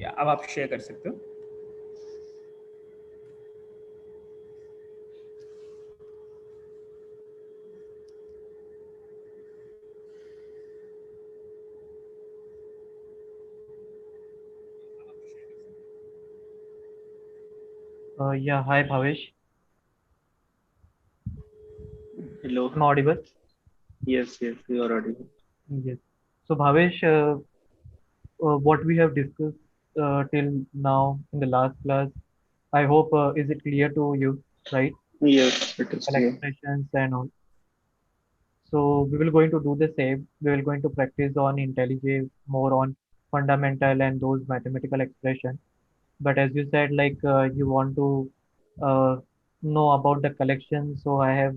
या अब आप शेयर कर सकते हो। Yeah, hi Bhavesh. Hello. Am I audible? Yes, yes, you are audible. Yes. So Bhavesh, what we have discussed till now in the last class, I hope is it clear to you, right? Yes, it is All clear. expressions and all. So we will going to do the same. We will going to practice on IntelliJ, more on fundamental and those mathematical expressions. But as you said, like you want to uh, know about the collection, so I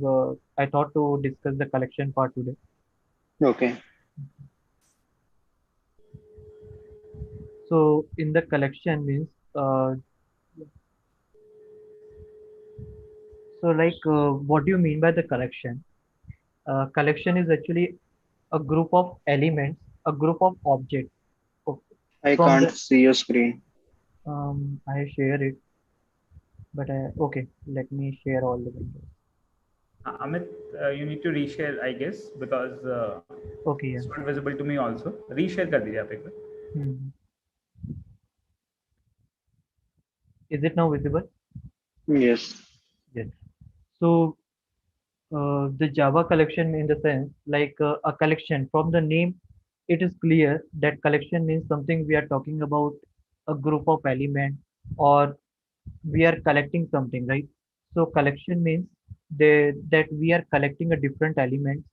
thought to discuss the collection part today. Okay. So in the collection means uh, what do you mean by the collection? Collection is actually a group of elements, a group of objects. o- I From can't the see your screen. I share it, but okay, let me share all the windows. Amit, you need to reshare, I guess, because Okay, it's yeah. not visible to me also. Reshare कर दीजिए आप एक बार। Hmm. Is it now visible? Yes. Yes. So the Java collection in the sense like a collection from the name, it is clear that collection means something we are talking about a group of elements or we are collecting something, right? So collection means that we are collecting a different elements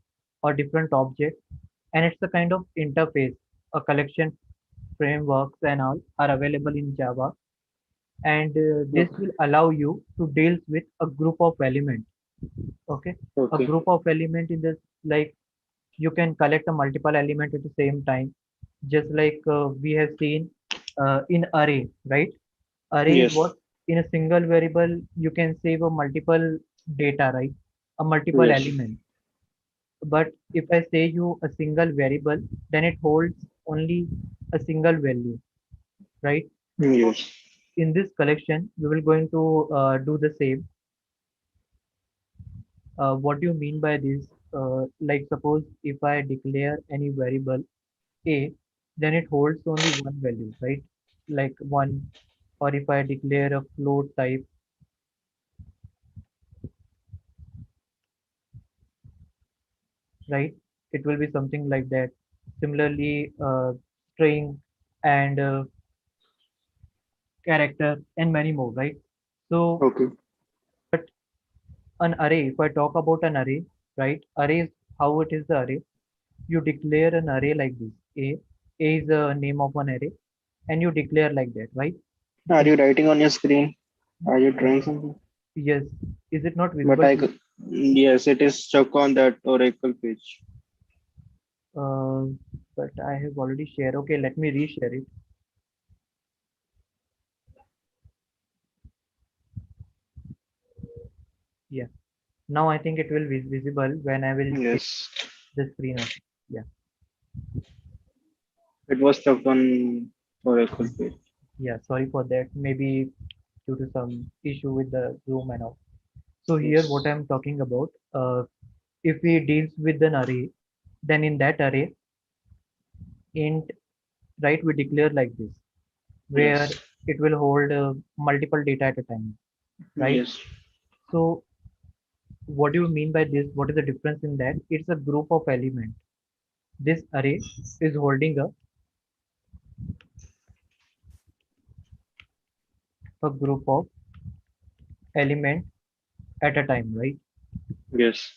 or different objects, and it's a kind of interface. A collection frameworks and all are available in Java, and this Okay. will allow you to deal with a group of elements. Okay, a Okay. group of element in this, like you can collect a multiple element at the same time, just like we have seen in array, right? Array is Yes. what, in a single variable you can save a multiple data, right? A multiple Yes. element. But if I say you a single variable, then it holds only a single value, right? So Yes. in this collection we will going to do the same. What do you mean by this? Like suppose if I declare any variable a, then it holds only one value, right? Like one. Or if I declare a float type, right? It will be something like that. Similarly, string and character and many more, right? So, Okay. but an array, if I talk about an array, right? Array is how it is the array. You declare an array like this. A is the name of an array, and you declare like that, right? Are In you writing on your screen? Are you trying uh, something? yes, is it not But visible to you? yes, it is stuck on that Oracle page. Uh, but I have already shared. Okay, let me reshare it. Yeah. Now I think it will be visible when I will share Yes. the screen also. Yeah. It was stuck on Oracle page. Yeah. Sorry for that. Maybe due to some issue with the Zoom and all. So here what Yes. I'm talking about, if we deals with an array, then in that array, int, right, we declare like this, where Yes. it will hold multiple data at a time, right? Yes. So what do you mean by this? What is the difference in that? It's a group of element. This array is holding a group of element at a time, right? Yes.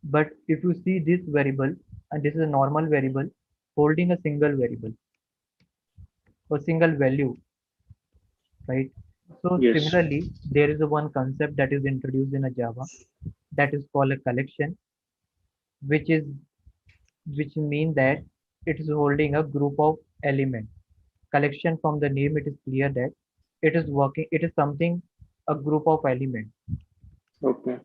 But if you see this variable, and this is a normal variable holding a single variable, a single value, right? So Yes. similarly, there is a one concept that is introduced in a Java that is called a collection, which is which mean that it is holding a group of elements. Collection from the name, it is clear that it is working. It is something a group of elements. Okay.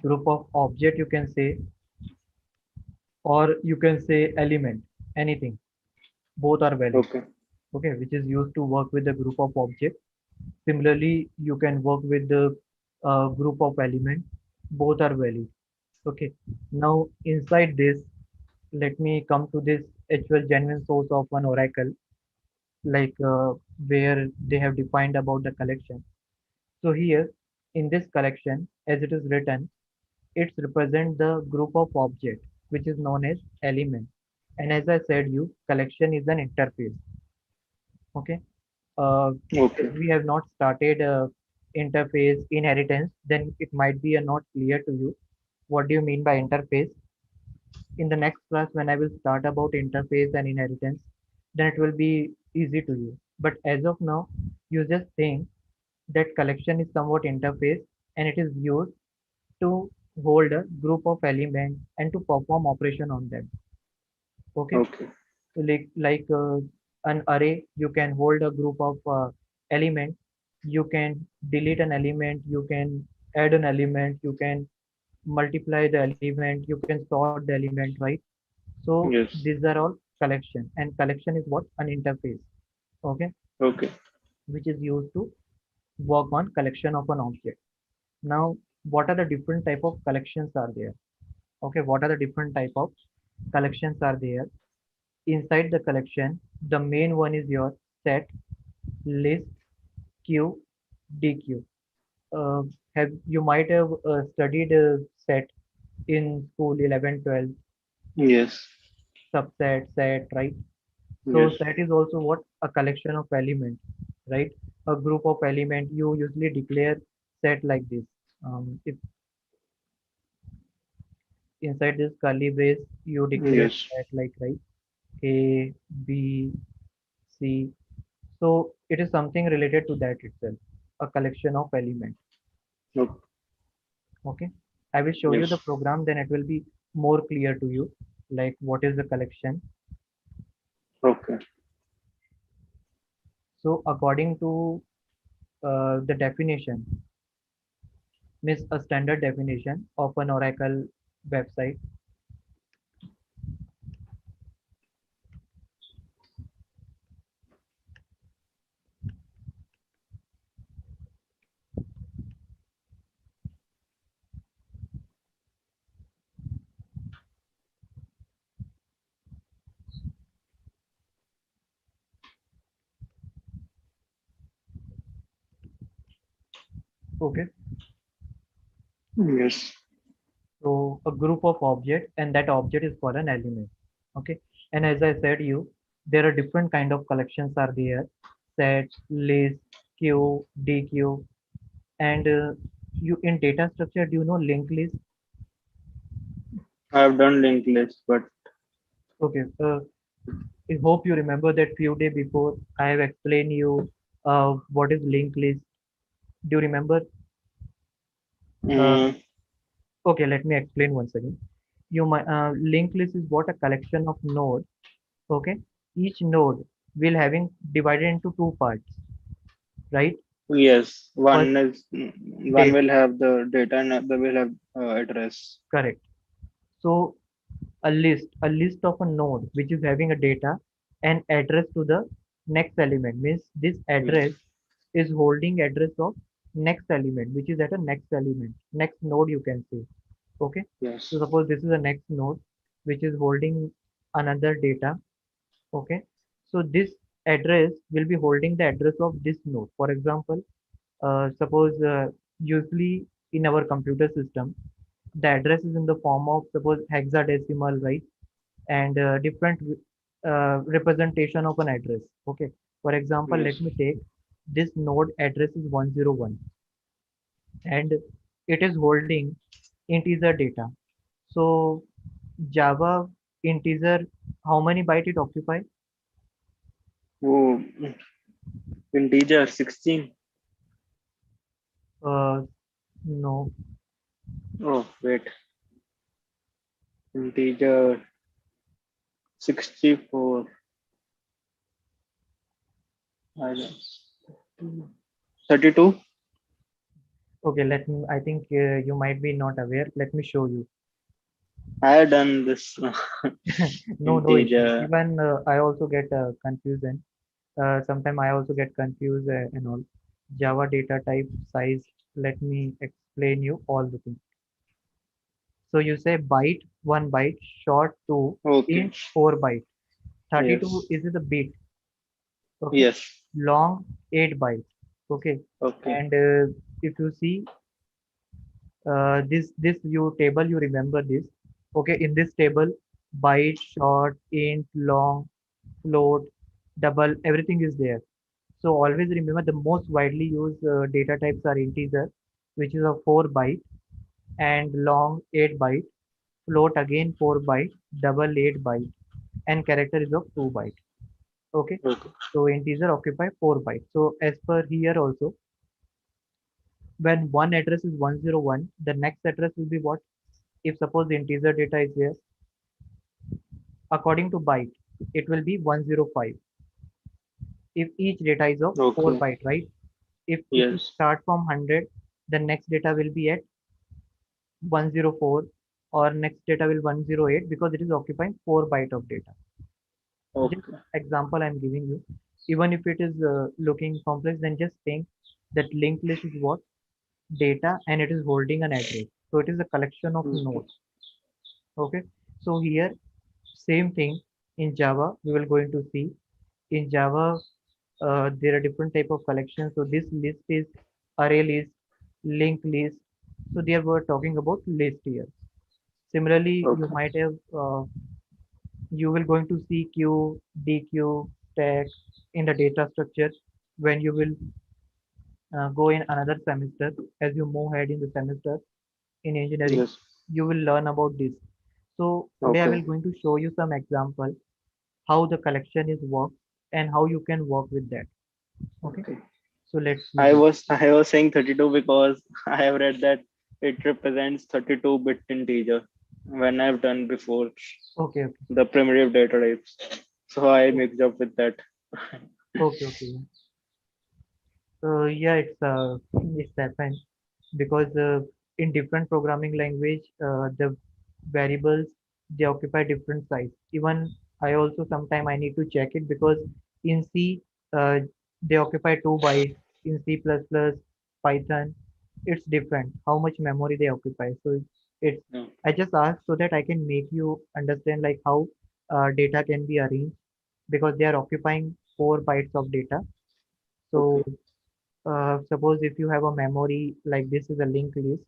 group of object you can say, or you can say element, anything. Both are valid. Okay. Okay, which is used to work with a group of objects. Similarly, you can work with the group of element. Both are valid. Okay. Now inside this, let me come to this actual genuine source of an oracle, like where they have defined about the collection. So here in this collection, as it is written, it represents the group of objects which is known as element. And as I said, you collection is an interface. Okay. As Okay. we have not started interface inheritance, then it might be not clear to you. What do you mean by interface? In the next class, when I will start about interface and inheritance, then it will be easy to you. But as of now, you just think that collection is somewhat interface and it is used to hold a group of elements and to perform operation on them. Okay. Okay. So like an array, you can hold a group of elements. You can delete an element. You can add an element. You can multiply the element. You can sort the element, right? So Yes. these are all collection, and collection is what? An interface. Okay, Okay. which is used to work on collection of an object. Now, what are the different type of collections are there? Okay, what are the different type of collections are there? Inside the collection, the main one is your set, list, queue, dequeue. Uh, have you might have studied set in school 11, 12, Yes. subset, set, right? So Yes. set is also what? A collection of elements, right? A group of element. You usually declare set like this. If inside this curly brace, you declare Yes. set like right A, B, C. So it is something related to that itself, a collection of elements. Okay. Okay. I will show you the Yes. program, then it will be more clear to you, like what is the collection. Okay. So according to the definition, means a standard definition of an Oracle website. Okay. Yes. So a group of objects, and that object is called an element. Okay. And as I said you, there are different kind of collections are there: set, list, queue, dequeue, and you in data structure. Do you know linked list? I have done linked list, but Okay. I hope you remember that few day before I have explained you what is linked list. Do you remember? Uh, mm, okay, let me explain once again. You might linked list is what? A collection of nodes. Okay, each node will having divided into two parts, right? yes, First, one date, will have the data and other will have address. correct. So a list of a node which is having a data and address to the next element, means this Yes. address is holding address of next element which is at a next element, next node you can say. Okay, so Yes. suppose this is a next node which is holding another data. Okay, so this address will be holding the address of this node. For example, suppose usually in our computer system, the address is in the form of suppose hexadecimal, right? And different representation of an address. Okay, for example, let Yes. me take this node address is 101 and it is holding integer data. So Java integer, how many byte it occupy? Oh, integer 16. No. Oh, wait. Integer 64. I don't. 32. Okay, let me, I think you might be not aware. Let me show you. I have done this No issue. integer. Even I also get confusion. Sometimes I also get confused and all. Java data type size. Let me explain you all the things. So you say byte, 1 byte, short 2, Okay. int 4 byte. 32 Yes. is the bit. Okay. Yes. Long 8 byte. Okay. Okay. And if you see this you table, you remember this. Okay. In this table, byte, short, int, long, float, double, everything is there. So always remember the most widely used data types are integer, which is a 4 byte, and long 8 byte, float again 4 byte, double 8 byte, and character is of 2 byte. Okay, Okay. so integer occupy 4 byte. So as per here also, when one address is 101, the next address will be what? If suppose the integer data is there, according to byte, it will be 105. If each data is of 4 Okay. byte, right? If you Yes. start from 100, the next data will be at 104, or next data will 108, because it is occupying 4 byte of data. Just Okay. example I'm giving you. Even if it is looking complex, then just think that linked list is what? Data, and it is holding an address. So it is a collection of Okay. nodes. Okay. So here, same thing in Java, we will going to see. In Java, there are different type of collections. So this list is array list, linked list. So there we're talking about list here. Similarly, you Okay. might have you will going to see queue, dequeue, stack in the data structure when you will go in another semester. As you move ahead in the semester in engineering, Yes. you will learn about this. So today I Okay. will going to show you some example how the collection is worked and how you can work with that. Okay. Okay. So let's see I this. was I was saying 32 because I have read that it represents 32-bit integer when I've done before Okay. the primitive data types. So I Okay. mixed up with that. Okay. Okay. Yeah, it's happened because in different programming language, the variables they occupy different size. Even I also sometime I need to check it because in C they occupy 2 bytes. In C++, Python, it's different how much memory they occupy. So it's No. I just ask so that I can make you understand like how data can be arranged because they are occupying 4 bytes of data. So Okay. suppose if you have a memory like this is a linked list,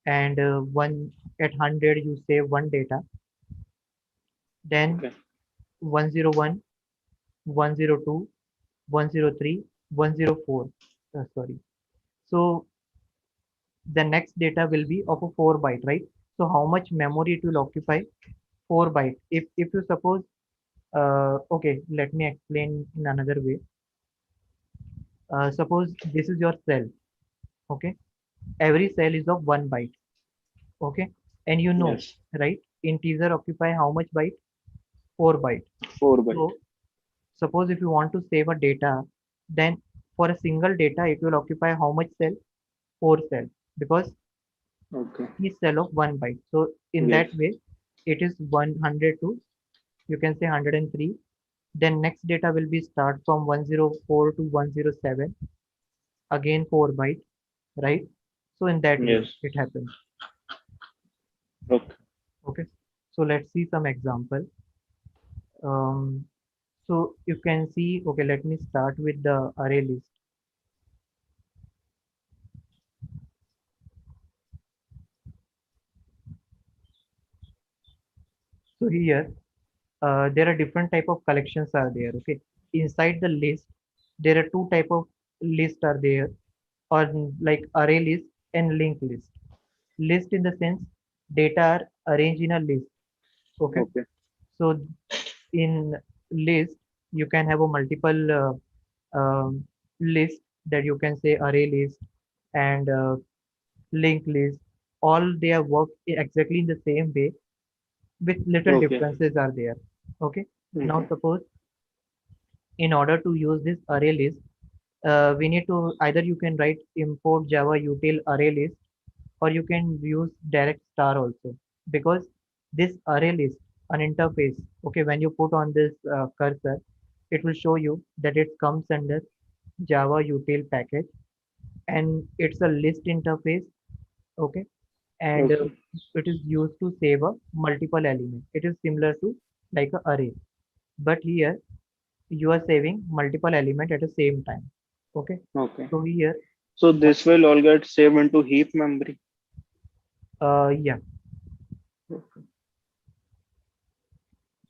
and one at 100 you save one data, then Okay. 101, 102, 103, 104. Sorry. So the next data will be of a 4 byte, right? So how much memory it will occupy? 4 byte. If you suppose okay, let me explain in another way. Suppose this is your cell. Okay, every cell is of 1 byte. Okay, and you know, Yes. right, integer occupy how much byte? 4 byte. 4 byte. So suppose if you want to save a data, then for a single data it will occupy how much cell? 4 cell, because Okay. each cell of 1 byte. So in Yes. that way it is 102, you can say 103. Then next data will be start from 104 to 107, again 4 byte, right? So in that way Yes. it happens. Okay. Okay, so let's see some example. um, so you can see, okay, let me start with the array list. So here there are different type of collections are there. Okay, inside the list there are two type of list are there, or like array list and linked list. List in the sense data are arranged in a list. Okay, Okay. so in list you can have a multiple list, that you can say array list and linked list. All they are work exactly in the same way, with little Okay. differences are there. Okay, now Okay. suppose in order to use this array list, we need to either you can write import Java util array list, or you can use direct star also, because this array list an interface. Okay, when you put on this cursor, it will show you that it comes under Java util package, and it's a list interface. Okay, and Okay. it is used to save a multiple element. It is similar to like a array, but here you are saving multiple element at the same time. Okay, Okay. so here So what this will all get saved into heap memory. yeah,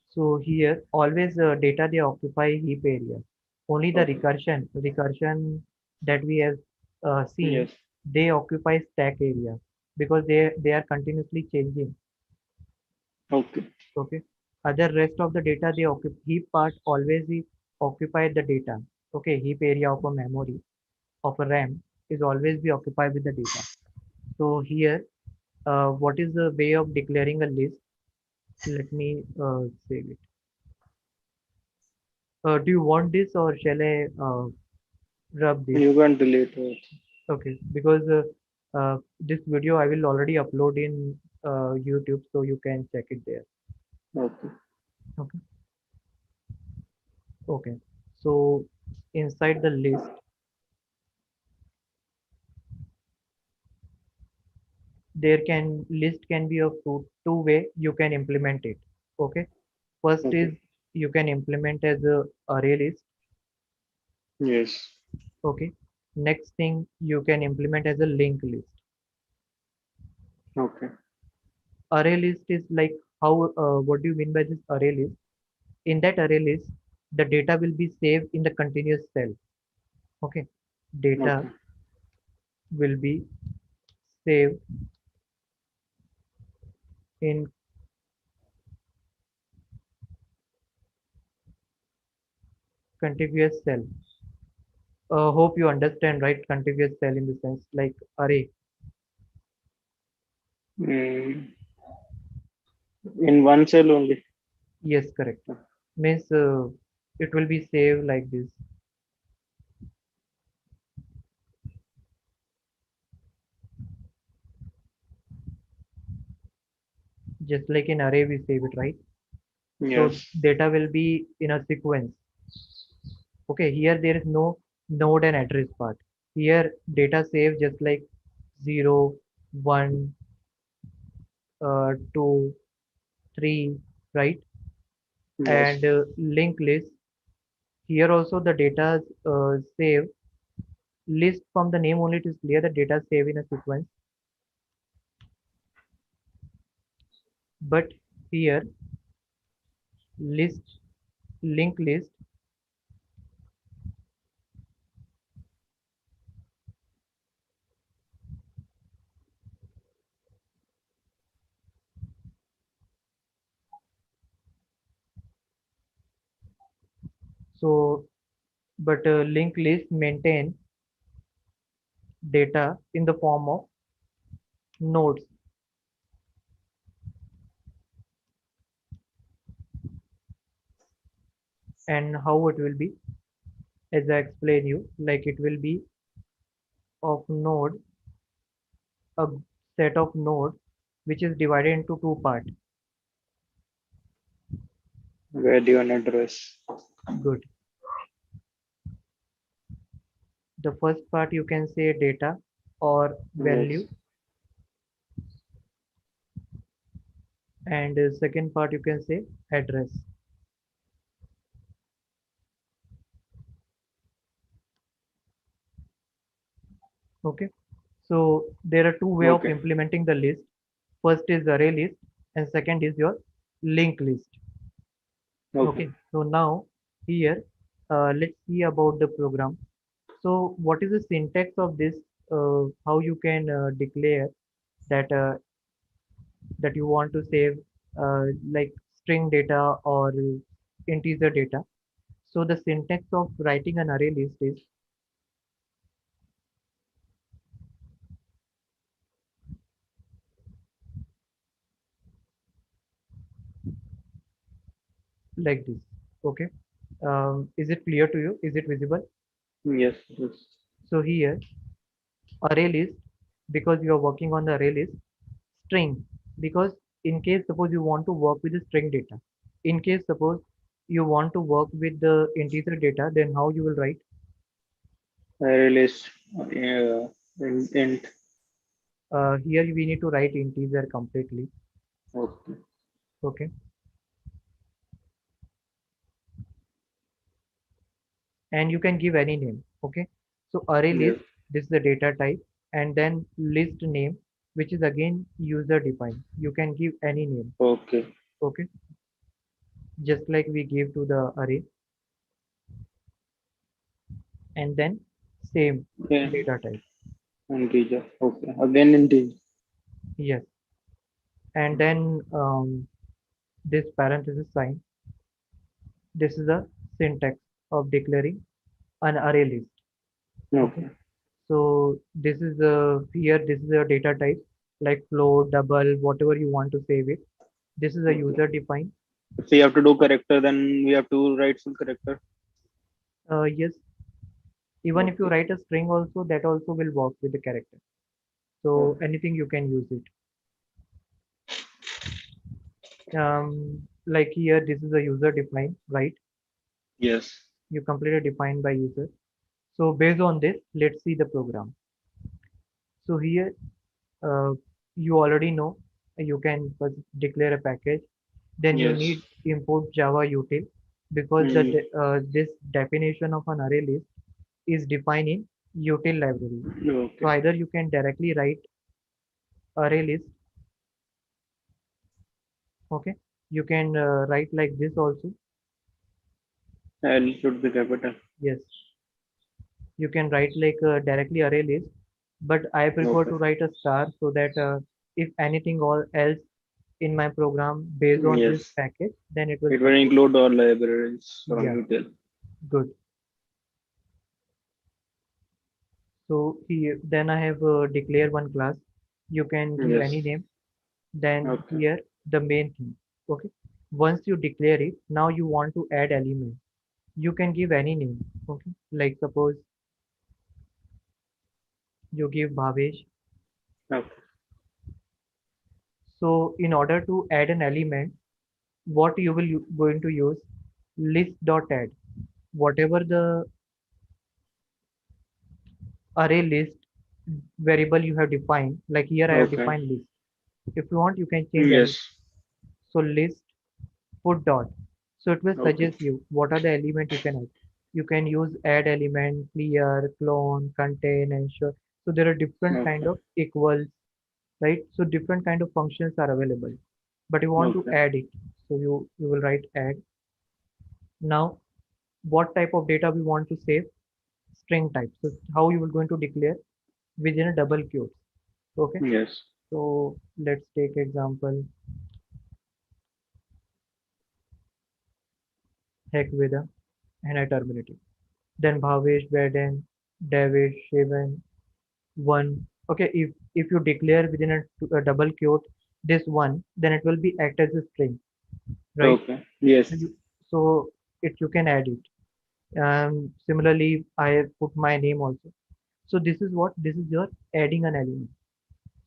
so here always data they occupy heap area. Only the Okay. recursion that we have seen, Yes. they occupy stack area, because they are continuously changing. Okay. Okay, other rest of the data they occupy heap part always occupy the data. Okay, heap area of a memory of a RAM is always be occupied with the data. So here, what is the way of declaring a list? Let me save it. Do you want this, or shall I rub this? You can delete it. Okay, because this video I will already upload in YouTube, so you can check it there. Okay. Okay. Okay. So inside the list can be of two way you can implement it. Okay. First is Okay. you can implement as a array list. Yes. Okay. Next thing you can implement as a linked list. Okay. Array list is like how what do you mean by this array list? In that array list, the data will be saved in the continuous cell. Okay, data Okay. will be saved in contiguous cell. Hope you understand, right? Contiguous cell in the sense like array. Mm, in one cell only. Yes, correct. Means it will be saved like this. Just like in array we save it, right? So Yes. data will be in a sequence. Okay, here there is no node and address part. Here data save just like 0, 1, 2, 3, right? Yes. And linked list. Here also the data save list from the name only, it is clear the data save in a sequence. But here list, linked list, so but linked list maintain data in the form of nodes. And how it will be, as I explain you, like it will be of node, a set of node which is divided into two parts. Value and address. Good. The first part you can say data or Yes. value, and second part you can say address. Okay, so there are two way of Okay. implementing the list. First is array list, and second is your linked list. Okay. Okay, so now here let's see about the program. So what is the syntax of this? How you can declare that that you want to save like string data or integer data. So the syntax of writing an array list is like this. Okay, is it clear to you? Is it visible? Yes. Yes. So here array list, because you are working on the array list. String, because in case suppose you want to work with the string data. In case suppose you want to work with the integer data, then how you will write? Array list. Int. Here we need to write integer completely. Okay. Okay, and you can give any name. Okay, so array Yes. list, this is the data type, and then list name, which is again user defined. You can give any name. Okay. Okay, just like we give to the array, and then same Yeah. data type. Integer. Okay. Again integer. Yes, and then this parenthesis sign. This is the syntax of declaring an array list. Okay, Okay. so this is the here. This is a data type like float, double, whatever you want to save it. This is a Okay. user defined. If we have to do character, then we have to write full character. Yes, even if you Okay. write a string also, that also will work with the character. So Okay. anything you can use it. Like here, this is a user defined, right? Yes. You completely defined by user. So based on this, let's see the program. So here, uh, you already know you can first declare a package. Then you Yes. need import Java util, because Mm. this definition of an array list is defined in util library. So Okay. either you can directly write array list. Okay, you can write like this also. L should be capital. Yes, you can write like directly array list, but I prefer Okay. to write a star so that if anything or else in my program based on this Yes. package, then it will It will support. include all libraries from Yeah, util. good. So here, then I have declare one class. You can give Yes. any name. Then Okay. here the main thing. Okay. Once you declare it, now you want to add element. You can give any name. Okay. Like suppose you give Bhavesh. Okay. So in order to add an element, what you will going to use list dot add. Whatever the array list variable you have defined, like here I have Okay. defined list. If you want, you can change any. Yes. So list put dot. So it will Okay. suggest you what are the element you can add. You can use add element, clear, clone, contain, ensure. So there are different kind Okay. of equals, right? So different kind of functions are available. But you want to Okay. add it. So you will write add. Now what type of data we want to save? String type. So how you will going to declare within a double quote. Okay. Yes. So let's take example heck with a and I terminate it. Then Bhavesh, Vaden, David, Shivan, one. Okay, if you declare within a double quote this one, then it will be act as a string, right? Okay. Yes. So so it you can add it. Similarly, I have put my name also. So this is what this is your adding an element.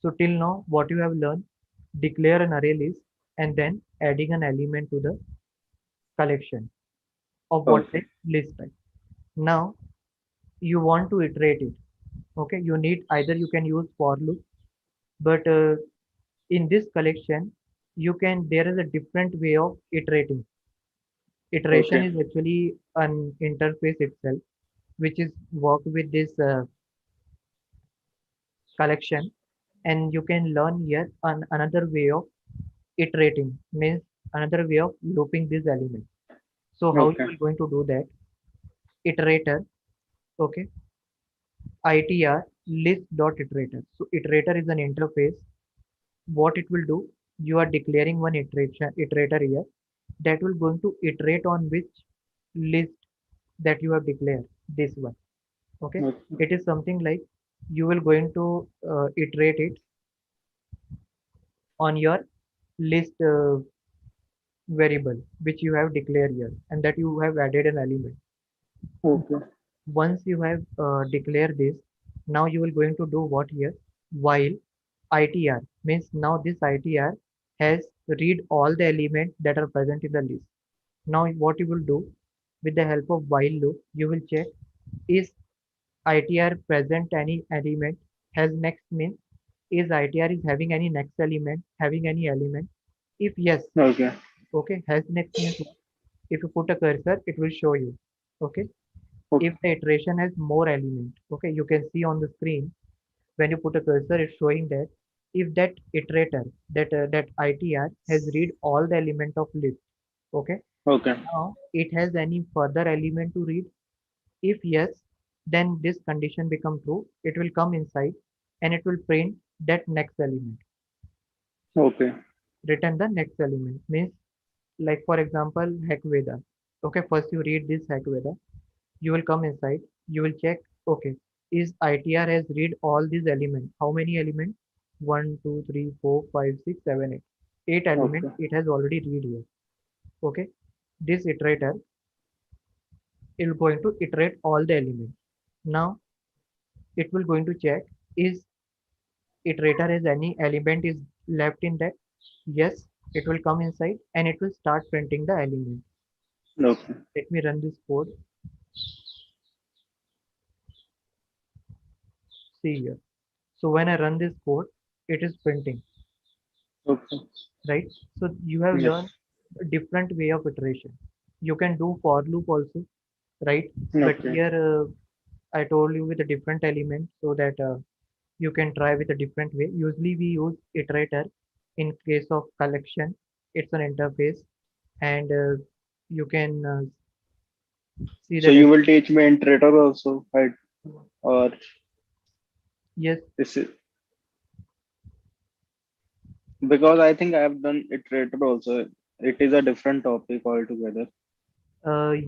So till now, what you have learned, declare an array list and then adding an element to the collection of what Okay. say list type. Now you want to iterate it. Okay, you need either you can use for loop, but in this collection, you can there is a different way of iterating. Iteration Okay. is actually an interface itself, which is work with this collection, and you can learn here another way of iterating means another way of looping this element. So how you Okay. will going to do that? Iterator, okay, itr list dot iterator. So iterator is an interface. What it will do, you are declaring one iterator here that will going to iterate on which list that you have declared, this one. Okay, Okay. it is something like you will going to iterate it on your list variable which you have declared here and that you have added an element. Okay. Once you have declared this, now you will going to do what here? While ITR means now this ITR has read all the elements that are present in the list. Now what you will do with the help of while loop, you will check is ITR present any element, has next means is ITR is having any next element, having any element. If yes, Okay. okay, has next means what? If you put a cursor, it will show you. Okay. If Okay. the iteration has more element, okay, you can see on the screen when you put a cursor, it's showing that if that iterator, that ITR has read all the element of list, okay, Okay. now it has any further element to read. If yes, then this condition become true. It will come inside and it will print that next element. Okay. Return the next element means like for example Hakveda. Okay, first you read this Hakveda. You will come inside. You will check. Okay, is ITR has read all these elements? How many elements? One, two, three, four, five, six, seven, eight. Eight elements. Okay. It has already read here. Okay, this iterator is going to iterate all the elements. Now it will going to check is iterator has any element is left in that. Yes, it will come inside and it will start printing the element. Okay. Let me run this code. See here. So when I run this code, it is printing, Okay. right? So you have Yes. learned a different way of iteration. You can do for loop also, right? But Okay. here I told you with a different element so that you can try with a different way. Usually we use iterator in case of collection. It's an interface and you can see So that you will teach me iterator also, right? Or yes, this is because I think I have done iterator also. It is a different topic altogether.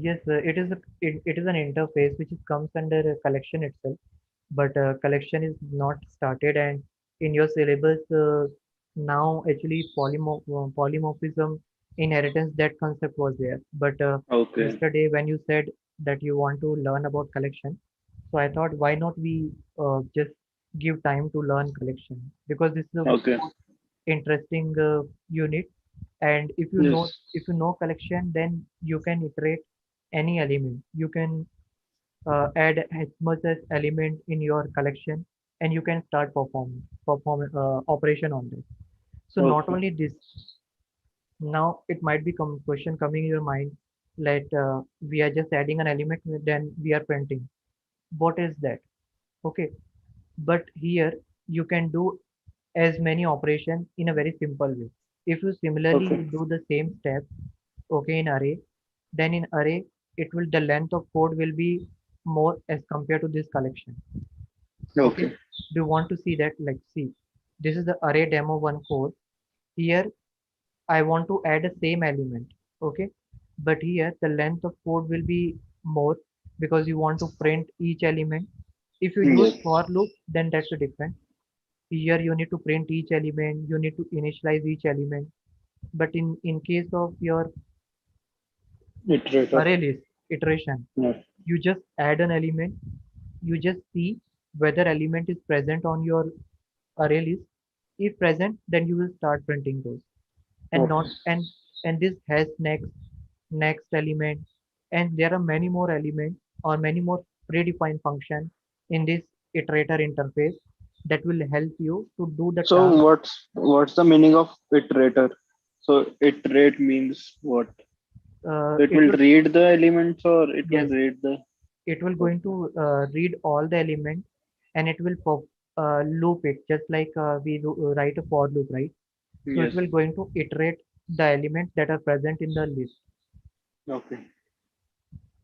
yes, it is an interface which is comes under a collection itself, but collection is not started and in your syllabus now actually polymorphism inheritance that concept was there. But Okay. yesterday when you said that you want to learn about collection, so I thought why not we just give time to learn collection because this is a Okay. interesting unit and Yes. if you know collection then you can iterate any element you can add as much as element in your collection and you can start perform operation on this. So not Okay. only this, now it might be question coming in your mind like we are just adding an element then we are printing, what is that? Okay, but here you can do as many operations in a very simple way. If you similarly Okay. you do the same step, okay, in array, then in array it will the length of code will be more as compared to this collection. Okay, Okay. do you want to see that? Like see, this is the array demo one code. Here I want to add a same element. Okay, but here the length of code will be more because you want to print each element. If you use Yes. for loop then that's a different. Here you need to print each element, you need to initialize each element. But in case of your Iterator. array list iteration, Yes. you just add an element, you just see whether element is present on your array list. If present, then you will start printing those. And not Okay. and this has next element, and there are many more elements or many more predefined function in this iterator interface that will help you to do the So task. what's the meaning of iterator? So iterate means what? It It will will read the elements or it will yes, read the it will going okay. to read all the elements and it will loop it just like write a for loop, right? So it Yes. will going to iterate the elements that are present in the list. Okay.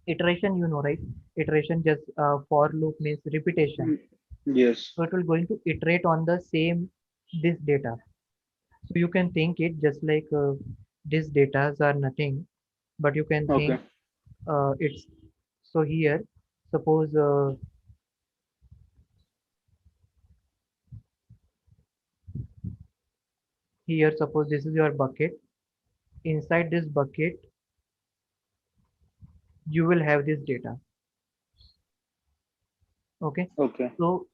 Iteration, you know, right? Iteration just for loop means repetition. Mm, yes. So it will going to iterate on the same this data. So you can think it just like these datas are nothing, but you can Okay. think it's so here. Suppose here suppose this is your bucket. Inside this bucket, you will have this data. Okay. Okay. So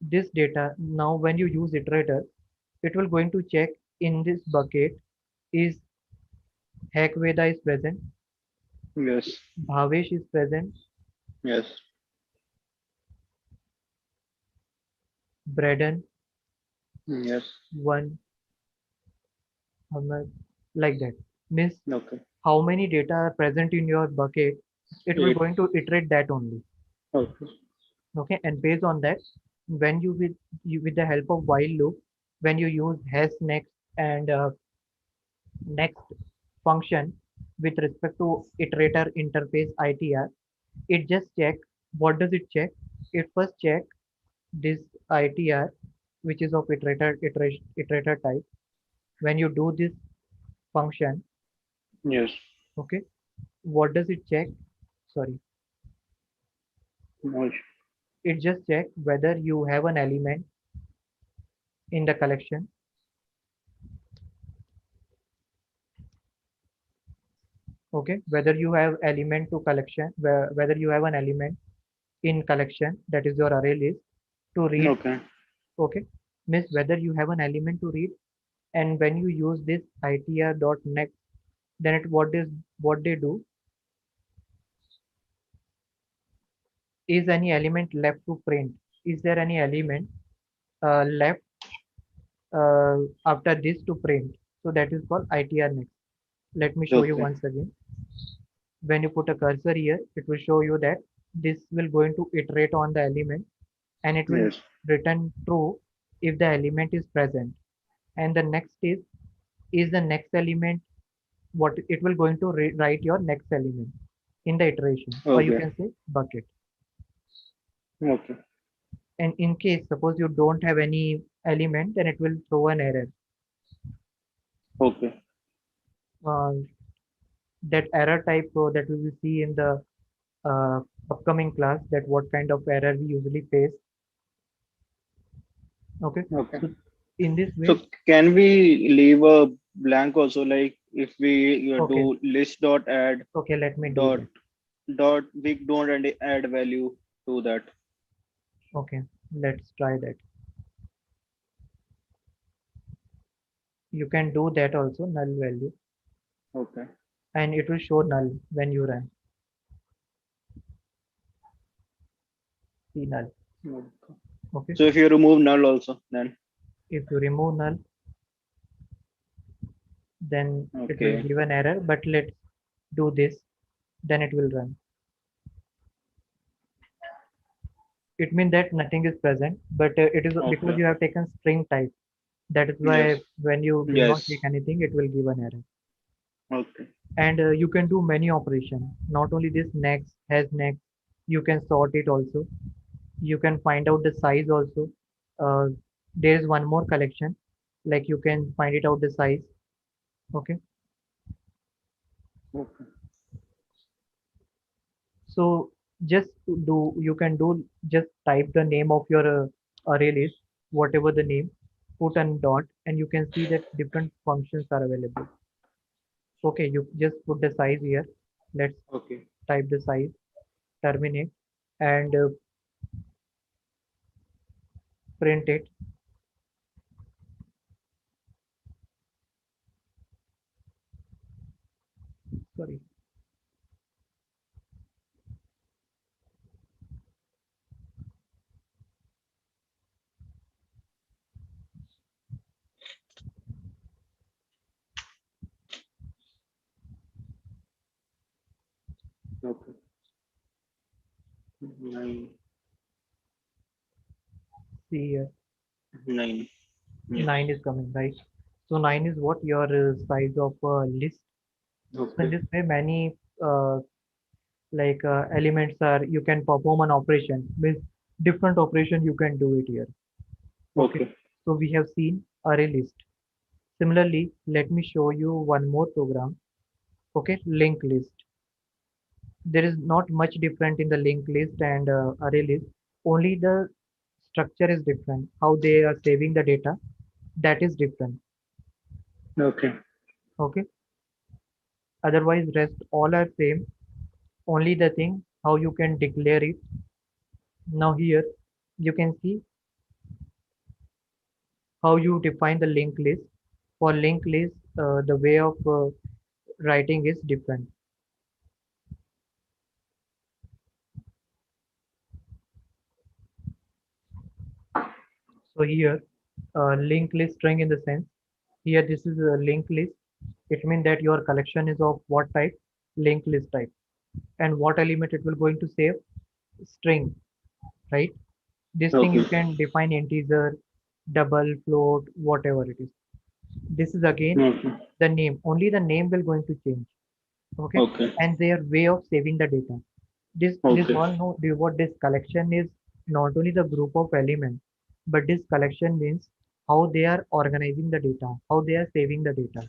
this data, now when you use iterator, it will going to check in this bucket is Hakveda is present, Yes. Bhavesh is present, Yes. Braden, Yes. one, like that. Means Okay. how many data are present in your bucket, it will Eight. going to iterate that only. Okay. Okay, and based on that, when you with the help of while loop, when you use has next and next function with respect to iterator interface ITR, it just check. What does it check? It first check this ITR, which is of iterator type. When you do this function, Yes. okay, what does it check? Sorry, No issue. it just check whether you have an element in the collection. Okay, whether you have element to collection, whether you have an element in collection, that is your array list to read. Okay. Okay, means whether you have an element to read, and when you use this itr.next, then what they do is any element left to print. Is there any element left after this to print? So that is called itr next. Let me show you Okay. once again. When you put a cursor here, it will show you that this will going to iterate on the element, and it will Yes. return true if the element is present. And the next is the next element, what it will going to write your next element in the iteration, or you Okay. can say bucket. Okay. And in case suppose you don't have any element, then it will throw an error. Okay. uh, that error type that we will see in the uh, upcoming class, that what kind of error we usually face. Okay, Okay. so in this So way, can we leave a blank also, like if we okay, do list dot add okay, let me do dot that. we don't add value to that. Okay, let's try that. You can do that also, null value, Okay. and it will show null when you run. See null. Okay. Okay, So if you remove null also, then if you remove null, then it will okay. give an error, but let's do this, then it will run. It means that nothing is present, but it is because Okay. you have taken string type. That is Yes. why when you do not Yes. take anything, it will give an error. Okay. And you can do many operations. Not only this next, has next, you can sort it also. You can find out the size also. Uh, there is one more collection, like you can find it out the size. Okay, Okay. so just to do, you can do just type the name of your array list, whatever the name, put a dot, and you can see that different functions are available. Okay, you just put the size here. Let's Okay. type the size, terminate, and print it. Sorry. Okay. Nine. See here, Nine. Yes. 9 is coming, right? So 9 is what your size of list. So in Okay. this way, many elements are, you can perform an operation with different operation. You can do it here. Okay. Okay. So we have seen array list. Similarly, let me show you one more program. Okay, linked list. There is not much different in the linked list and array list. Only the structure is different. How they are saving the data, that is different. Okay. Okay. Otherwise, rest all are same. Only the thing how you can declare it Now here you can see how you define the linked list. For linked list, the way of writing is different. So here, linked list string in the sense, here this is a linked list. It means that your collection is of what type? Linked list type. And what element it will going to save? String, right? This thing you Okay. can define integer, double, float, whatever it is. This is again Okay. the name. Only the name will going to change. Okay. Okay. And their way of saving the data. This Okay. all know what this collection is, not only the group of elements, but this collection means how they are organizing the data, how they are saving the data.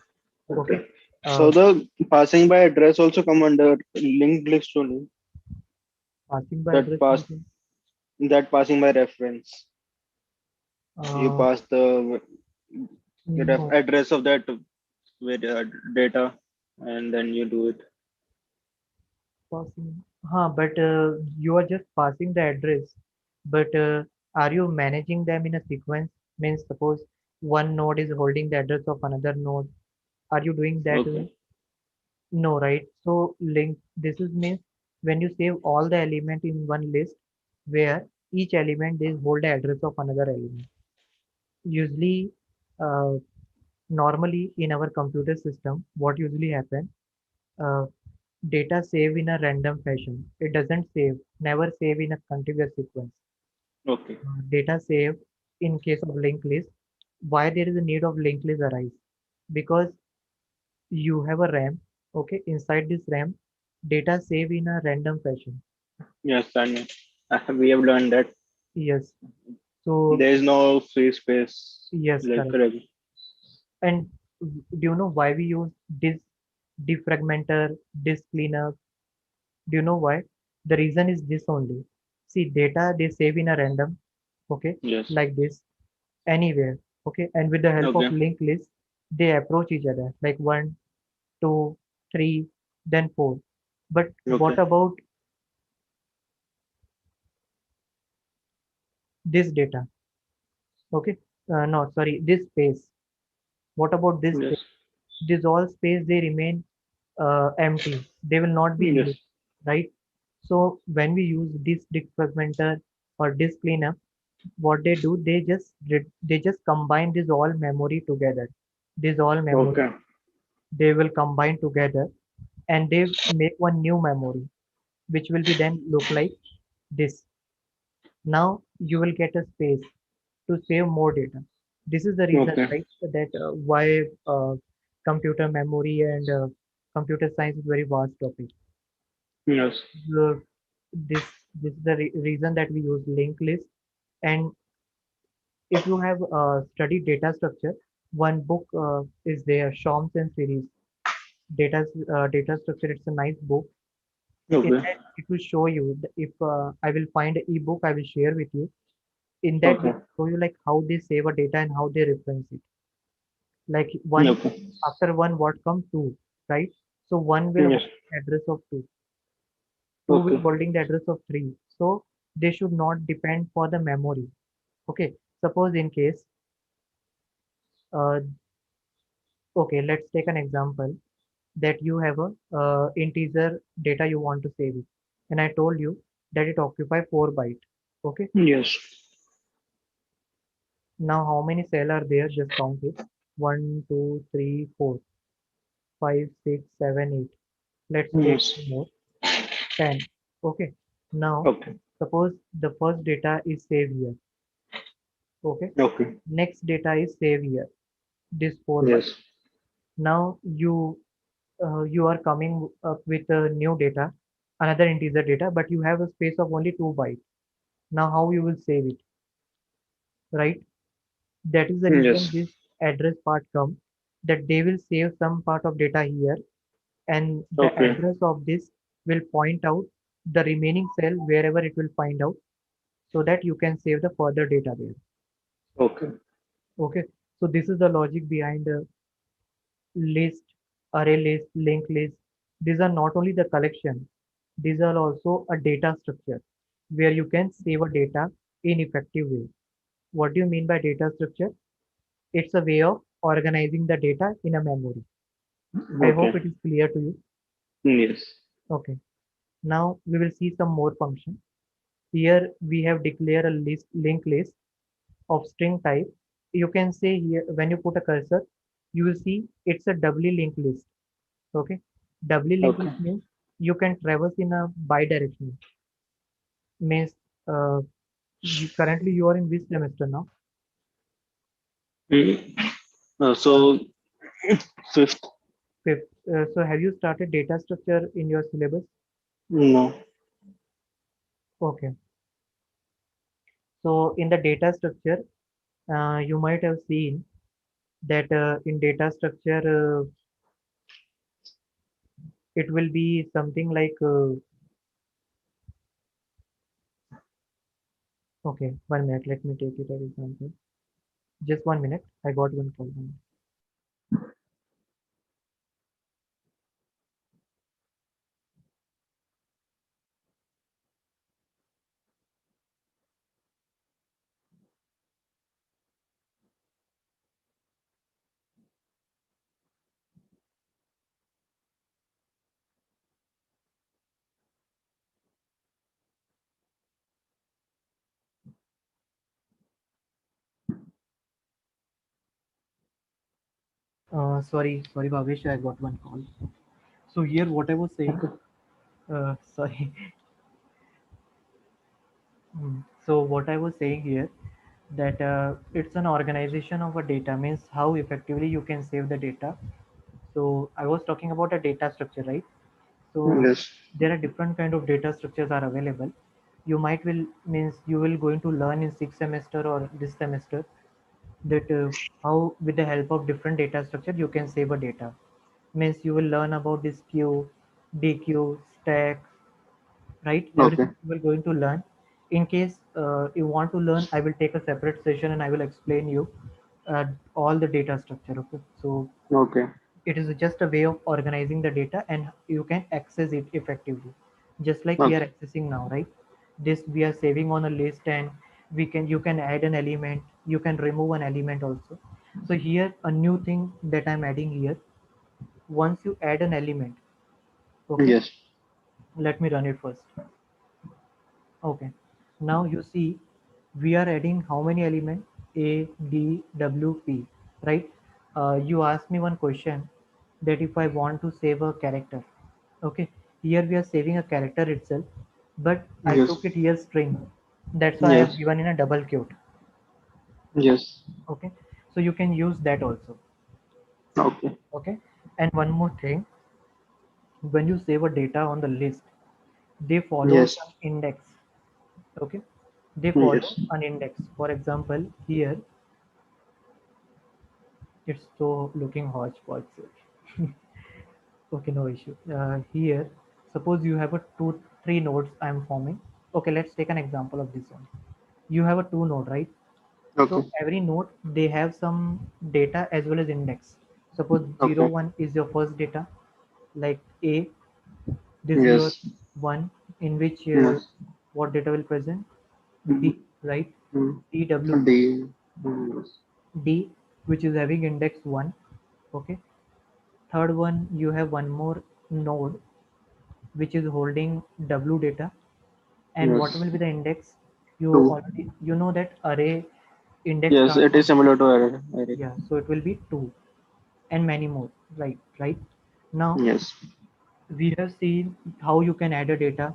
Okay. Okay. So Uh, the passing by address also come under linked list only. Passing by That address pass means, that passing by reference. You uh, pass the no, address of that with data, and then you do it. passing. But you are just passing the address. But are you managing them in a sequence? Means suppose one node is holding the address of another node. Are you doing that way? Okay. No, right? So link this is means when you save all the element in one list where each element is hold the address of another element. Usually, uh, normally in our computer system, what usually happen? Uh, Data save in a random fashion. It doesn't save, never save in a contiguous sequence. Okay. Data save in case of linked list. Why there is a need of linked list arise? Because you have a RAM. Okay, inside this RAM, data save in a random fashion. Yes, and we have learned that Yes. So there is no free space yes, correct. literally. And do you know why we use this defragmenter, disk cleanup? Do you know why? The reason is this only. See, data they save in a random, okay, Yes. like this, anywhere, okay, and with the help of Okay. linked list, they approach each other like one, two, three, then four. But what Okay. about this data? Okay, no, sorry, this space. What about this Yes. space? This all space they remain empty. They will not be Yes. used, right? So when we use this defragmenter or disk cleanup, what they do, they just combine this all memory together. This all memory Okay. they will combine together and they make one new memory, which will be then look like this. Now you will get a space to save more data. This is the reason, Okay. right, that why computer memory and computer science is very vast topic. Yes. The, this is the reason that we use linked list. And if you have studied data structure, one book is there, Chomsky series, data structure. It's a nice book. In Okay. that, it will show you if I will find an ebook, I will share with you. In that, they Okay. show you like how they save a data and how they reference it. Like one Okay. after one, what come two, right? So one will Yes. hold the address of two, two will Okay. holding the address of three. So they should not depend for the memory. Okay. Suppose in case, uh, okay, let's take an example that you have a integer data you want to save it, and I told you that it occupy 4 byte. Okay. Yes. Now how many cell are there? Just count it. One, two, three, four, 5, 6, 7, 8. Let's take Yes. more. 10. Okay. Now, Okay. suppose the first data is save here. Okay. Okay. Next data is save here. This 4 byte. Yes. Now you are coming up with a new data, another integer data, but you have a space of only 2 bytes. Now how you will save it, right? That is the reason Yes. this address part comes, that they will save some part of data here, and the Okay. address of this will point out the remaining cell wherever it will find out, so that you can save the further data there. Okay. Okay, so this is the logic behind list, array list, linked list. These are not only the collection, these are also a data structure. where you can save a data in effective way. What do you mean by data structure? It's a way of organizing the data in a memory. I hope Okay. it is clear to you. Yes. Okay. Now we will see some more function. Here we have declared a linked list of string type. You can say here when you put a cursor, you will see it's a doubly linked list. Okay. Doubly linked Okay. list means you can traverse in a bi-directional. Means currently you are in which semester now? Hmm. Uh, So fifth. Fifth. So have you started data structure in your syllabus? No. Okay. So in the data structure, you might have seen that in data structure, it will be something like, okay, 1 minute, let me take it as example. Just 1 minute, I got one call. Sorry, Bhavesh, I got one call. So here, what I was saying, sorry. So what I was saying here, that it's an organization of a data, means how effectively you can save the data. So I was talking about a data structure, right? So Yes. there are different kind of data structures are available. You might will means you will going to learn in sixth semester or this semester that how with the help of different data structure you can save a data. Means you will learn about this queue, DQ, stack, right? Okay. Everything you will going to learn. In case you want to learn, I will take a separate session and I will explain you uh, all the data structure. Okay, so Okay. it is just a way of organizing the data and you can access it effectively, just like we are Okay. accessing now, right? This we are saving on a list and we can you can add an element, you can remove an element also. So here a new thing that I'm adding here, once you add an element, okay, Yes. let me run it first. Okay, now you see we are adding how many elements? A, D, W, P, right? You asked me one question that if I want to save a character, okay, here we are saving a character itself, but I Yes. took it here string. That's why I have Yes. given in a double quote. Yes. Okay, so you can use that also. Okay. Okay, and one more thing, when you save a data on the list, they follows Yes. an index. Okay, they follow Yes. an index. For example, here it's so looking hodgepodge. Okay, no issue. Here, suppose you have a two, three nodes I'm forming. Okay, let's take an example of this one. You have a two node, right? So Okay. every node they have some data as well as index. Suppose zero Okay. one is your first data, like A. This is your Yes. one in which Yes. what data will present? Mm-hmm. D, right? Mm-hmm. DWP. D. Yes. D, which is having index one. Okay. Third one, you have one more node which is holding W data. And what Yes. will be the index? You Two. already you know that array index Yes, starts it is from, similar to array. Array. yeah, so it will be two and many more. Right. Now Yes. we have seen how you can add a data,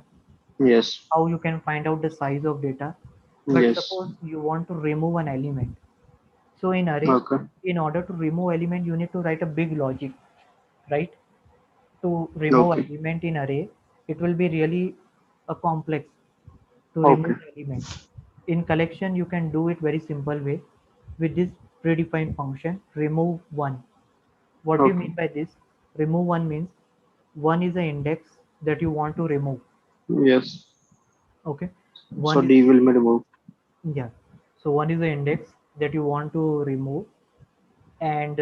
Yes. how you can find out the size of data. But Yes. suppose you want to remove an element. So in array, Okay. in order to remove element, you need to write a big logic, right? To remove Okay. element in array, it will be really a complex to Okay. remove the element. In collection, you can do it very simple way with this predefined function remove one. What do you Okay. mean by this? Remove one means one is the index that you want to remove. Yes. Okay, So one is, D will be removed. yeah. So one is the index that you want to remove, and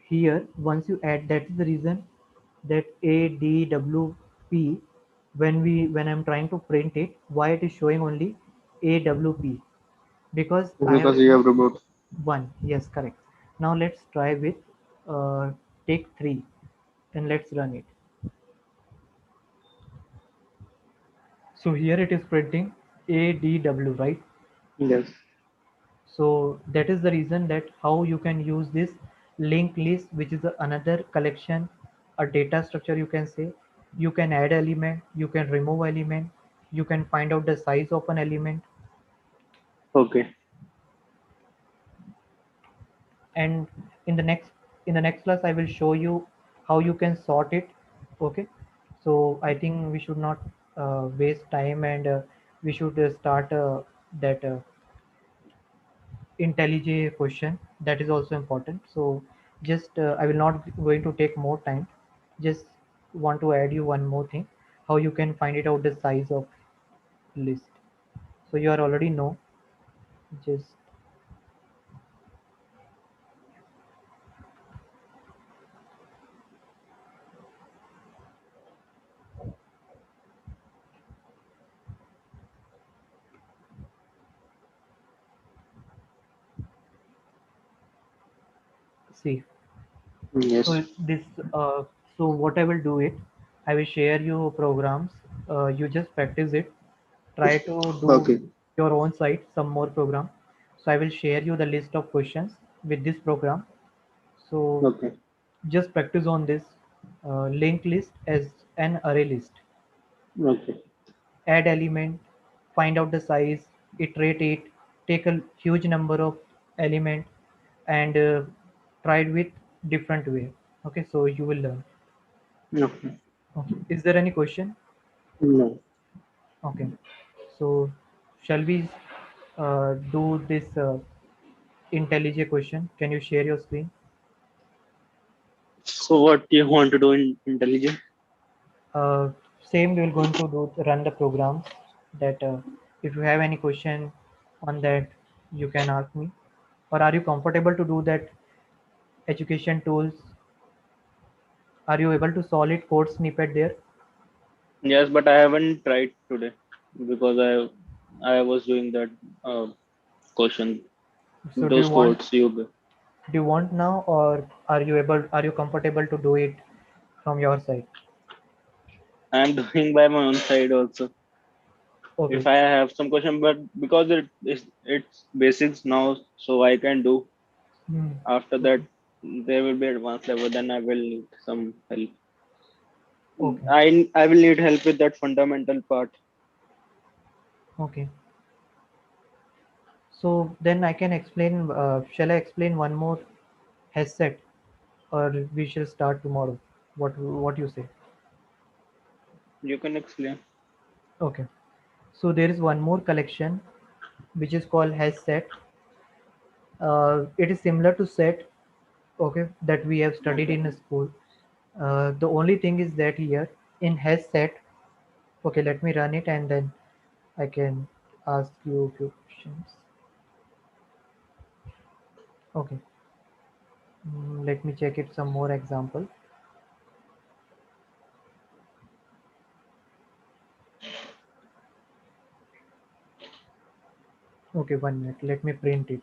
here once you add, that is the reason that A D W P when I'm trying to print it, why it is showing only AWP? Because I have Because you have removed. one. Yes, correct. Now let's try with take 3 and let's run it. So here it is printing ADW, right? Yes. So that is the reason that how you can use this linked list, which is another collection, a data structure you can say. You can add element, you can remove element, you can find out the size of an element, Okay. and in the next class I will show you how you can sort it. Okay. So I think we should not waste time, and we should start that IntelliJ question, that is also important. So just I will not going to take more time, just want to add you one more thing, how you can find it out the size of list. So you are already know, just see. Yes. So this so what I will do it, I will share you programs, you just practice it, try to do Okay. your own site some more program. So I will share you the list of questions with this program. So Okay. just practice on this linked list as an array list. Okay. Add element, find out the size, iterate it, take a huge number of element, and try it with different way. Okay, so you will learn. Okay. Okay, is there any question? No. Okay, so shall we do this IntelliJ question? Can you share your screen? So what you want to do in IntelliJ? uh, Same, we will going to do run the programs that if you have any question on that, you can ask me, or are you comfortable to do that education tools? Are you able to solve it code snippet there? Yes, but I haven't tried today because I was doing that uh, question. So do you Those want, codes you. now, or are you comfortable to do it from your side? I'm doing by my own side also. If Okay. I have some question, but because it's basics now, so I can do. Hmm. After that, Okay. there will be advanced level. Then I will need some help. Okay. I will need help with that fundamental part. Okay. So then I can explain. Shall I explain one more headset, or we shall start tomorrow? What you say? You can explain. Okay. So there is one more collection which is called headset. It is similar to set, okay, that we have studied Okay. in a school. The only thing is that here in headset, okay, let me run it and then I can ask you a few questions. Okay. Let me check it some more example. Okay, 1 minute. Let me print it.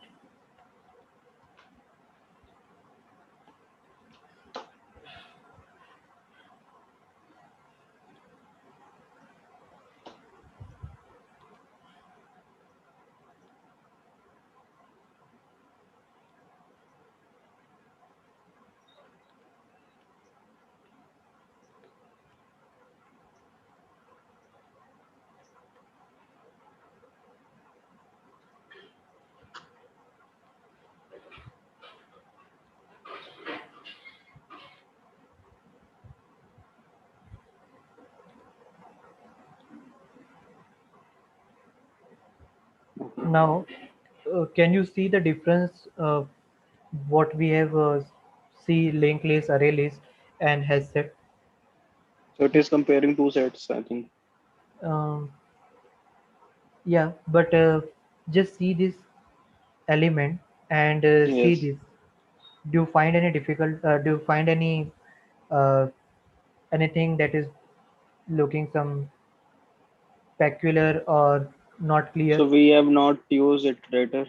Now, can you see the difference? What we have see linked list, array list, and headset. So it is comparing two sets, I think. Um, yeah, but just see this element and see Yes. this. Do you find any difficult? Do you find any uh, anything that is looking some? peculiar or not clear? So we have not used iterator,